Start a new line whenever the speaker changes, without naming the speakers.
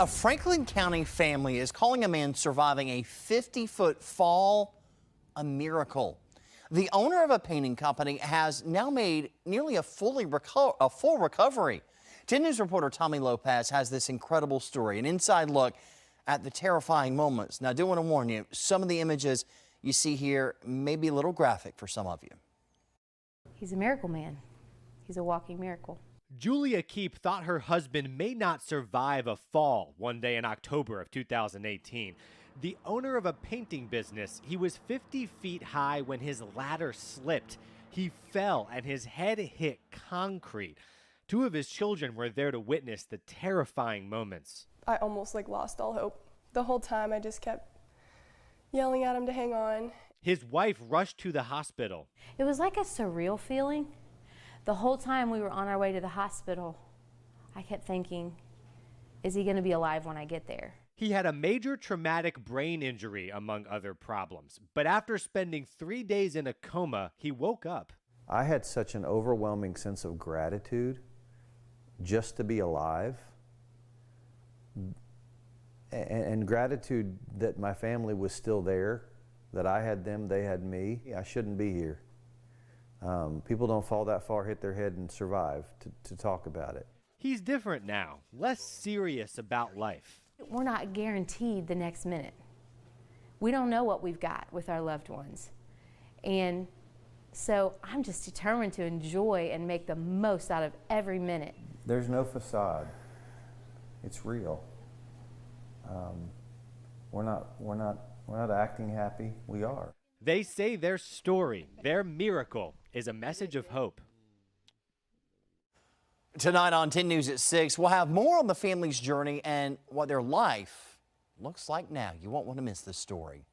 A Franklin County family is calling a man surviving a 50-foot fall a miracle. The owner of a painting company has now made nearly a full recovery. 10 News reporter Tommy Lopez has this incredible story, an inside look at the terrifying moments. Now, I do want to warn you, some of the images you see here may be a little graphic for some of you.
He's a miracle man. He's a walking miracle.
Julia Keep thought her husband may not survive a fall one day in October of 2018. The owner of a painting business, he was 50 feet high when his ladder slipped. He fell and his head hit concrete. Two of his children were there to witness the terrifying moments.
I almost lost all hope. The whole time I just kept yelling at him to hang on.
His wife rushed to the hospital.
It was like a surreal feeling. The whole time we were on our way to the hospital, I kept thinking, is he going to be alive when I get there?
He had a major traumatic brain injury, among other problems. But after spending 3 days in a coma, he woke up.
I had such an overwhelming sense of gratitude just to be alive, and gratitude that my family was still there, that I had them, they had me. I shouldn't be here. People don't fall that far, hit their head, and survive to talk about it.
He's different now, less serious about life.
We're not guaranteed the next minute. We don't know what we've got with our loved ones. And so I'm just determined to enjoy and make the most out of every minute.
There's no facade. It's real. We're not acting happy. We are.
They say their story, their miracle, is a message of hope.
Tonight on 10 News at 6, we'll have more on the family's journey and what their life looks like now. You won't want to miss this story.